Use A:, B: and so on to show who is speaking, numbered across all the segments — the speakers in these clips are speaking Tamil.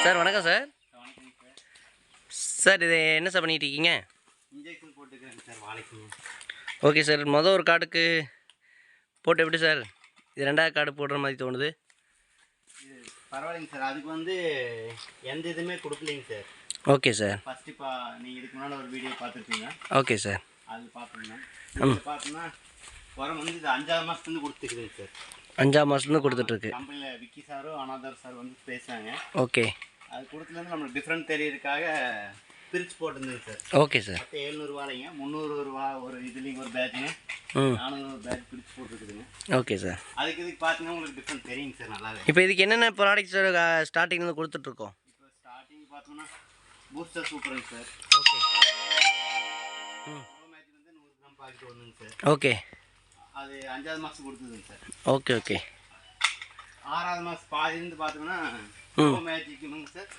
A: சார் வணக்கம் சார். சார் இது என்ன சார் பண்ணிட்டு இருக்கீங்க?
B: இன்ஜெக்ஷன் போட்டுக்கிறேங்க சார் வாழைக்கு.
A: Okay sir. மொதல் ஒரு கார்டுக்கு போட்டு எப்படி சார் இது ரெண்டாவது கார்டு போடுற மாதிரி தோணுது?
B: இது பரவாயில்லைங்க சார். அதுக்கு வந்து எந்த இதுவுமே கொடுக்கலைங்க சார்.
A: Okay sir.
B: ஃபஸ்ட்டு நீங்கள் இதுக்கு முன்னால் ஒரு வீடியோ பார்த்துருக்கீங்க.
A: Okay sir.
B: அது பார்த்துருங்க. பார்த்தோம்னா உரம் வந்து இது 5ஆவது மாதத்துலேருந்து கொடுத்துருக்குதுங்க சார்.
A: 5ஆம் மாதத்துலேருந்து கொடுத்துட்ருக்கு.
B: கம்பெனியில் விக்கி சாரும் அனாதர் சார் வந்து பேசுனாங்க.
A: ஓகே.
B: அது கொடுத்துலேருந்து நம்மளுக்கு டிஃப்ரெண்ட் தெரியறதுக்காக பிரித்து போட்டுருந்துங்க சார்.
A: Okay sir.
B: 700 ரூபாய்ங்க, 300 ரூபா ஒரு இதுலேயும் ஒரு பேட்சுங்க, 400 ஒரு பேட்ச் பிரித்து போட்டுருக்குதுங்க.
A: Okay sir.
B: அதுக்கு இதுக்கு பார்த்தீங்கன்னா உங்களுக்கு டிஃப்ரெண்ட் தெரியுங்க சார் நல்லாவே.
A: இப்போ இதுக்கு என்னென்ன ப்ராடக்ட் சார் ஸ்டார்டிங்லேருந்து கொடுத்துட்ருக்கோம்?
B: இப்போ ஸ்டார்டிங் பார்த்தோம்னா பூஸ்டர் சூப்பருங்க சார்.
A: ஓகே.
B: மேட்ச் வந்து 100 கிராம் பாக்கெட் ஒன்றுங்க சார்.
A: ஓகே.
B: அது 5ஆவது மாதம் கொடுத்துதுங்க சார்.
A: Okay okay.
B: 6ஆவது மாதம் பாதிலேருந்து பார்த்தோம்னா மேஜிக்குங்க சார்.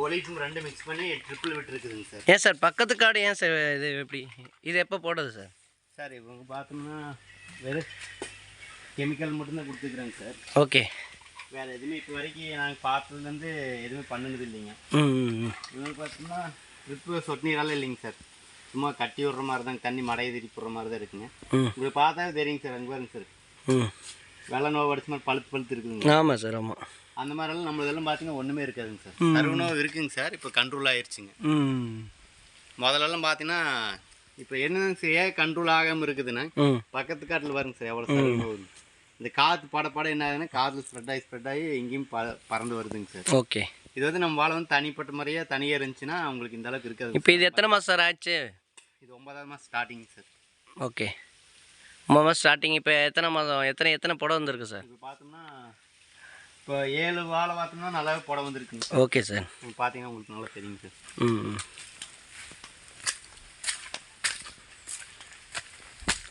B: ஒலிஃபும் 2 மிக்ஸ் பண்ணி ட்ரிப்பிள் விட்டுருக்குதுங்க சார்.
A: ஏன் சார் பக்கத்து கார்டு ஏன் சார் இது எப்படி இது எப்போ போடுறது சார்?
B: சார் இவங்க பார்த்தோம்னா வெறும் கெமிக்கல் மட்டும்தான் கொடுத்துக்குறேங்க சார்.
A: ஓகே.
B: வேறு எதுவுமே இப்போ வரைக்கும் நாங்கள் பார்த்ததுலேருந்து எதுவுமே பண்ணுனது இல்லைங்க. இவங்க பார்த்தோம்னா ட்ரிப்பு சொட்டு நீரால் இல்லைங்க சார். சும்மா கட்டி விடுற மாதிரி தான், தண்ணி மடையை திருப்பி விடுற மாதிரி தான் இருக்குங்க. உங்களுக்கு பார்த்தா தெரியுங்க சார். அங்கே பாருங்க சார், வெள்ளை நோவு அடிச்ச மாதிரி பழுத்து இருக்குதுங்க.
A: ஆமாம் சார். ஆமாம்.
B: அந்த மாதிரிலாம் நம்மளதெல்லாம் பார்த்தீங்கன்னா ஒன்றுமே இருக்காதுங்க சார். கருவு நோவு இருக்குங்க சார். இப்போ கண்ட்ரோல் ஆயிடுச்சுங்க. முதல்லலாம் பார்த்தீங்கன்னா இப்போ என்னங்க சார் ஏன் கண்ட்ரோல் ஆகாமல் இருக்குதுன்னா பக்கத்து காட்டில் வருங்க சார் எவ்வளோ சார் நோவு. இந்த காற்று பட என்ன ஆகுதுன்னா காற்றுல ஸ்ப்ரெட் ஆகி எங்கேயும் பறந்து வருதுங்க சார்.
A: ஓகே.
B: இது வந்து நம்ம வாழை வந்து தனிப்பட்ட முறையாக தனியாக இருந்துச்சுன்னா உங்களுக்கு இந்த அளவுக்கு இருக்காது.
A: இப்போ இது எத்தனை மாதம் சார் ஆச்சு?
B: இது 9ஆவது மாதம் ஸ்டார்டிங் சார்.
A: ஓகே. 9 மாதம் ஸ்டார்டிங். இப்போ எத்தனை மாதம் எத்தனை புடம் வந்துருக்கு சார்?
B: இப்போ பார்த்தோம்னா இப்போ 7 வாழை பார்த்தோம்னா நல்லாவே புடம் வந்துருக்குங்க.
A: Okay sir.
B: பார்த்தீங்கன்னா உங்களுக்கு நல்லா தெரியுங்க சார்.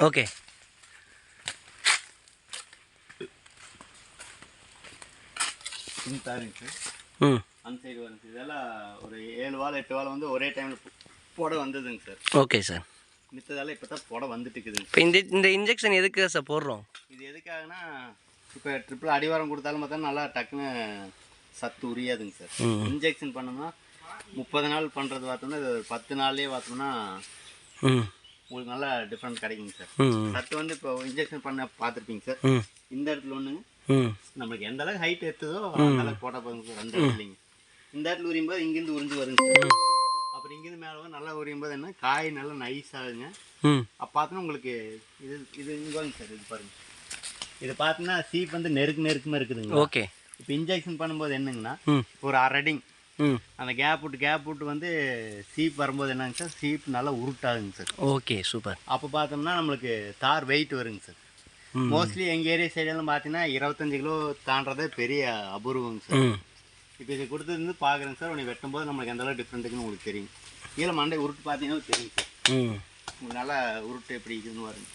A: ஓகே.
B: பாருங்க சார். அந்த சைடு வருங்க சார். இதெல்லாம் ஒரு 7 வாழை 8 வாழை வந்து ஒரே டைமில் புட வந்ததுங்க சார்.
A: Okay sir.
B: மித்ததால இப்போ தான் புட வந்துட்டு இருக்குதுங்க.
A: இப்போ இந்த இன்ஜெக்ஷன் எதுக்கு சார் போடுறோம்? இது
B: எதுக்காகனா இப்போ ட்ரிப்பிள் அடிவாரம் கொடுத்தாலும் பார்த்தா நல்லா டக்குன்னு சத்து உரியாதுங்க சார். இன்ஜெக்ஷன் பண்ணோம்னா 30 நாள் பண்ணுறது பார்த்தோம்னா இது 10 நாள்லேயே பார்த்தோம்னா உங்களுக்கு நல்லா டிஃப்ரெண்ட் கிடைக்குங்க சார். சத்து வந்து இப்போ இன்ஜெக்ஷன் பண்ண பார்த்துருப்பீங்க சார். இந்த இடத்துல ஒன்றுங்க நம்மளுக்கு எந்த அளவுக்கு ஹைட் எடுத்ததோ அந்த அளவுக்கு போட்டால் போதுங்க சார். 2 இடத்துலைங்க இந்த இடத்துல உரியும் போது இங்கேருந்து உறிஞ்சு வருங்க சார். அப்புறம் இங்கேருந்து மேலே நல்லா உரியும் போது என்ன காய் நல்லா நைஸ் ஆகுங்க. அப்போ பார்த்தோன்னா உங்களுக்கு இது இங்கேங்க சார். இது பாருங்க, இது பார்த்தீங்கன்னா சீப் வந்து நெருக்கமாக இருக்குதுங்க.
A: ஓகே.
B: இப்போ இன்ஜெக்ஷன் பண்ணும்போது என்னங்கன்னா ஒரு 1/2 அடி அந்த கேப் விட்டு வந்து சீப் வரும்போது என்னங்க சார், சீப் நல்லா உருட்டாகுங்க சார்.
A: Okay super.
B: அப்போ பார்த்தோம்னா நம்மளுக்கு தார் வெயிட் வருங்க சார். மோஸ்ட்லி எங்கள் ஏரியா சைடெல்லாம் பார்த்தீங்கன்னா 25 கிலோ தாண்டதே பெரிய அபூர்வங்க சார். இப்போ இது கொடுத்தது வந்து பார்க்குறேங்க சார். உனக்கு வெட்டும்போது நம்மளுக்கு எந்த அளவுக்கு டிஃப்ரெண்ட்டுக்குன்னு உங்களுக்கு தெரியும். கீழே மண்டை உருட்டு பார்த்தீங்கன்னா தெரியும் சார். உங்களுக்கு நல்லா உருட்டு எப்படி இருக்குதுன்னு வருங்க.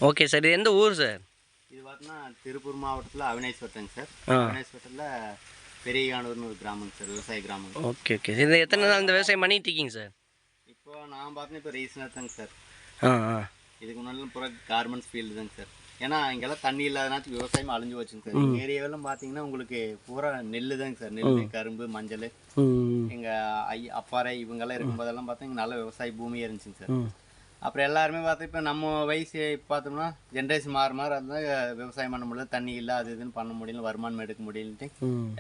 A: Okay sir. இது எந்த ஊர் சார்? இது
B: பார்த்தீங்கன்னா திருப்பூர் மாவட்டத்தில் அவினாஷ் வட்டங்க சார். அவினாஷ் வட்டத்தில் பெரியகானூர்னு ஒரு கிராமங்க சார், விவசாய கிராமம்.
A: Okay okay. இது எத்தனை நாள் இந்த விவசாயம் பண்ணிட்டு இருக்கீங்க சார்?
B: இப்போ நான் பார்த்தீங்கன்னா இப்போ ரீசனாக தாங்க சார். இதுக்கு முன்னாடி பூரா கார்மெண்ட்ஸ் ஃபீல்டு தாங்க சார். ஏன்னா இங்கெல்லாம் தண்ணி இல்லாதனாச்சும் விவசாயம் அழிஞ்சு வச்சுங்க சார். எங்கள் ஏரியாவெல்லாம் பார்த்தீங்கன்னா உங்களுக்கு பூரா நெல் தாங்க சார். நெல், கரும்பு, மஞ்சள். எங்கள் அப்பாறை இவங்கெல்லாம் இருக்கும்போதெல்லாம் பார்த்தீங்கன்னா நல்ல விவசாய பூமியாக இருந்துச்சுங்க சார். அப்புறம் எல்லாருமே பார்த்தா இப்போ நம்ம வயசு பார்த்தோம்னா ஜென்ரேஷன் மாற அதுதான் விவசாயம் பண்ண முடியல, தண்ணி இல்லை, அது இதுன்னு பண்ண முடியல, வருமானம் எடுக்க முடியலன்ட்டு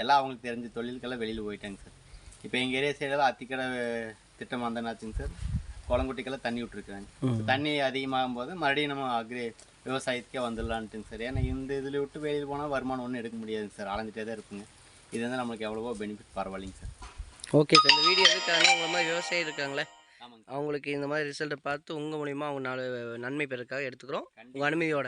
B: எல்லாம் அவங்களுக்கு தெரிஞ்ச தொழிலுக்கெல்லாம் வெளியில் போயிட்டாங்க சார். இப்போ எங்கள் ஏரியா சைடெல்லாம் அத்திக்கடை திட்டம் வந்தனாச்சுங்க சார். குளங்குட்டிக்கெல்லாம் தண்ணி விட்டுருக்குறாங்க. தண்ணி அதிகமாகும் போது மறுபடியும் நம்ம விவசாயத்துக்கே வந்துடலான்ட்டுங்க சார். ஏன்னா இந்த இதில் விட்டு வெளியில் போனால் வருமானம் ஒன்றும் எடுக்க முடியாதுங்க சார். அலைஞ்சிட்டே தான் இருக்குங்க. இது வந்து நம்மளுக்கு எவ்வளவோ பெனிஃபிட் பரவாயில்லைங்க சார்.
A: Okay sir. இந்த வீடியோ எதுக்காக உங்களை மாதிரி விவசாயி இருக்காங்களே அவங்களுக்கு இந்த மாதிரி ரிசல்ட்டை பார்த்து உங்கள் மூலிமா அவங்க 4 நன்மை பெறதுக்காக எடுத்துக்கிறோம் உங்கள் அனுமதியோட.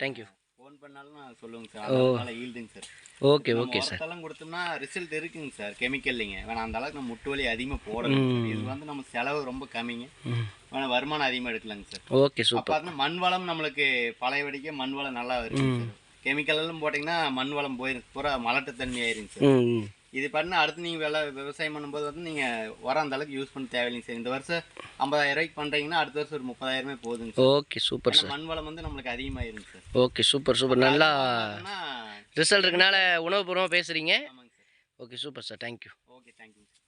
A: தேங்க்யூ.
B: ஃபோன் பண்ணாலும் நான் சொல்லுங்க சார். அதனால ஈல்டுங்க சார்.
A: Okay okay sir.
B: அதெல்லாம் கொடுத்தோம்னா ரிசல்ட் இருக்குங்க சார். கெமிக்கல் இல்லைங்க. வேணா அந்த அளவுக்கு நம்ம முட்டு வலி அதிகமாக போடணும். இது வந்து நம்ம செலவு ரொம்ப கம்மிங்க. வேணா வருமானம் அதிகமாக எடுக்கலாங்க சார்.
A: Okay super.
B: பார்த்தா மண் வளம் நம்மளுக்கு பழைய வடிக்க மண் வளம் நல்லா இருக்குங்க சார். கெமிக்கல் எல்லாம் போட்டிங்கன்னா மண் வளம் போயிருக்கு, பூரா மலட்டு தன்மை ஆயிருங்க சார். இது பண்ணால் அடுத்து நீங்கள் விவசாயம் பண்ணும்போது வந்து நீங்கள் உரம் அந்த அளவுக்கு யூஸ் பண்ண தேவையில்லைங்க சார். இந்த வருஷம் 50,000 ரூபாய்க்கு பண்ணுறீங்கன்னா அடுத்த வருஷம் ஒரு 30,000 போதுங்க சார்.
A: Okay super sir.
B: மண் வளம் வந்து நம்மளுக்கு அதிகமாயிருங்க சார்.
A: Okay super super. நல்லா ரிசல்ட் இருக்கனால உணவுபூர்வமாக பேசுகிறீங்க. Okay super sir, thank you.
B: Okay, thank you sir.